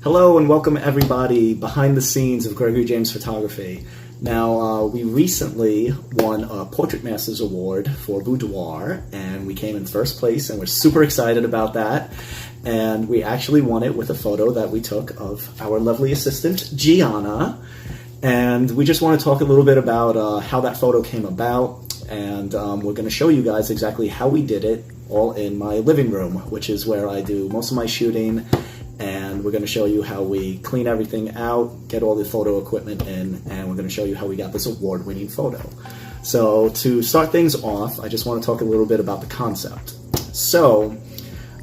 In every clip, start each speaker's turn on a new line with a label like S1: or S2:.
S1: Hello and welcome everybody behind the scenes of Gregory James Photography. Now, we recently won a Portrait Masters Award for Boudoir, and we came in first place, and we're super excited about that. And we actually won it with a photo that we took of our lovely assistant, Gianna. And we just want to talk a little bit about how that photo came about, and we're going to show you guys exactly how we did it, all in my living room, which is where I do most of my shooting. And we're going to show you how we clean everything out, get all the photo equipment in, and we're going to show you how we got this award-winning photo. So to start things off, I just want to talk a little bit about the concept. So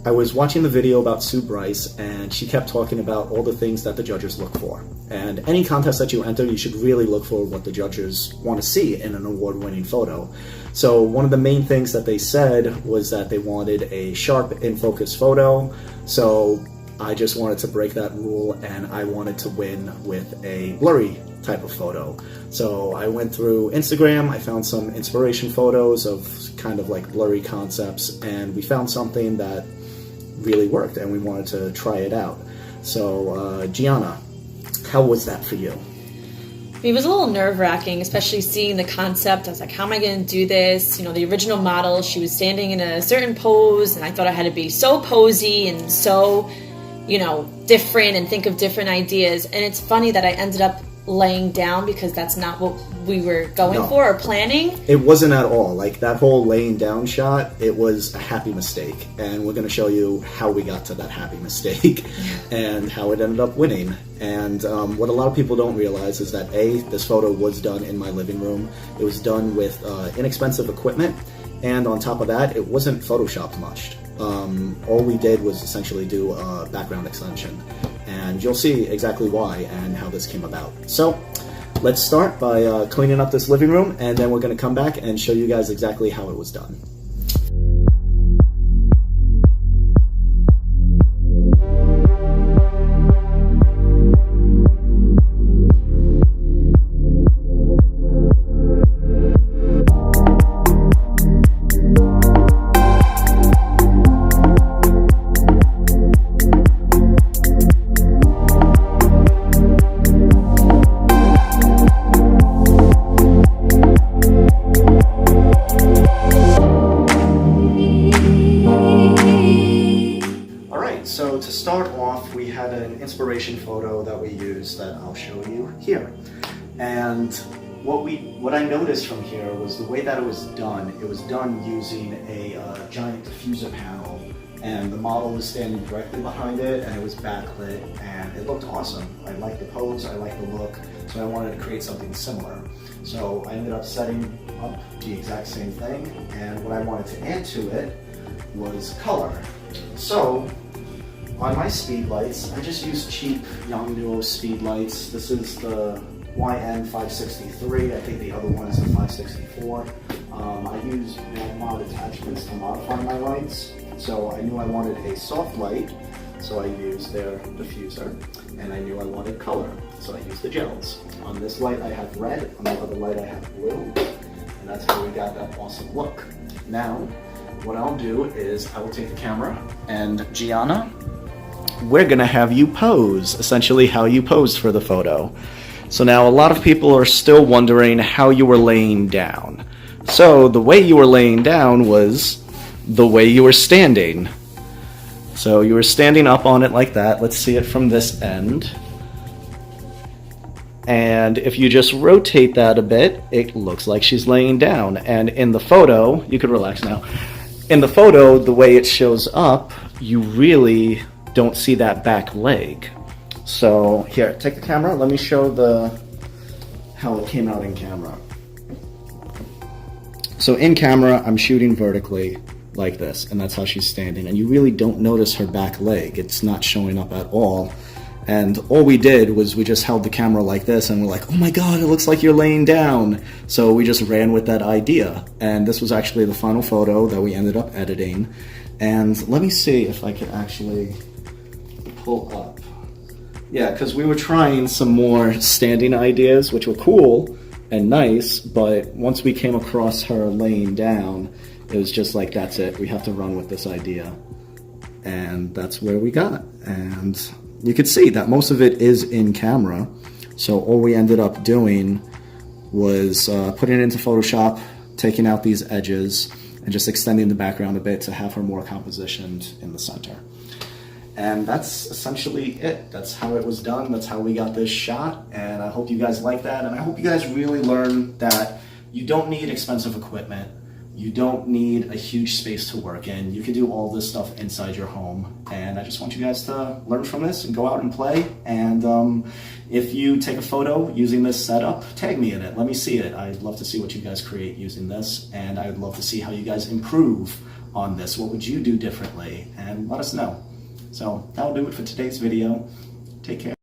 S1: I was watching the video about Sue Bryce, and she kept talking about all the things that the judges look for. And any contest that you enter, you should really look for what the judges want to see in an award-winning photo. So one of the main things that they said was that they wanted a sharp, in-focus photo. So I just wanted to break that rule, and I wanted to win with a blurry type of photo. So I went through Instagram, I found some inspiration photos of kind of like blurry concepts, and we found something that really worked, and we wanted to try it out. So Gianna, how was that for you?
S2: It was a little nerve-wracking, especially seeing the concept. I was like, how am I going to do this? You know, the original model, she was standing in a certain pose, and I thought I had to be so posy and so, you know, different and think of different ideas. And it's funny that I ended up laying down because that's not what we were going for or planning.
S1: It wasn't at all. Like that whole laying down shot, it was a happy mistake. And we're going to show you how we got to that happy mistake and how it ended up winning. And what a lot of people don't realize is that this photo was done in my living room. It was done with inexpensive equipment. And on top of that, it wasn't photoshopped much. All we did was essentially do a background extension, and you'll see exactly why and how this came about. So let's start by cleaning up this living room, and then we're going to come back and show you guys exactly how it was done. So to start off, we had an inspiration photo that we used that I'll show you here. And what I noticed from here was the way that it was done using a giant diffuser panel, and the model was standing directly behind it, and it was backlit, and it looked awesome. I liked the pose, I liked the look, so I wanted to create something similar. So I ended up setting up the exact same thing, and what I wanted to add to it was color. So on my Speedlights, I just use cheap YONGNUO Speedlights. This is the YN563. I think the other one is the 564. I use MagMod attachments to modify my lights. So I knew I wanted a soft light, so I used their diffuser. And I knew I wanted color, so I used the gels. On this light I have red, on the other light I have blue. And that's how we got that awesome look. Now, what I'll do is I will take the camera, and Gianna, we're gonna have you pose, essentially how you posed for the photo. So now a lot of people are still wondering how you were laying down. So the way you were laying down was the way you were standing. So you were standing up on it like that. Let's see it from this end. And if you just rotate that a bit, it looks like she's laying down. And in the photo, you can relax now. In the photo, the way it shows up, you really don't see that back leg. So here, take the camera. Let me show how it came out in camera. So in camera, I'm shooting vertically like this, and that's how she's standing. And you really don't notice her back leg. It's not showing up at all. And all we did was we just held the camera like this, and we're like, oh my God, it looks like you're laying down. So we just ran with that idea. And this was actually the final photo that we ended up editing. And let me see if I can actually pull up. Yeah, because we were trying some more standing ideas, which were cool and nice, but once we came across her laying down, it was just like, that's it, we have to run with this idea. And that's where we got. And you could see that most of it is in camera. So all we ended up doing was putting it into Photoshop, taking out these edges, and just extending the background a bit to have her more compositioned in the center. And that's essentially it. That's how it was done. That's how we got this shot. And I hope you guys like that. And I hope you guys really learn that you don't need expensive equipment. You don't need a huge space to work in. You can do all this stuff inside your home. And I just want you guys to learn from this and go out and play. And if you take a photo using this setup, tag me in it. Let me see it. I'd love to see what you guys create using this. And I'd love to see how you guys improve on this. What would you do differently? And let us know. So that'll do it for today's video. Take care.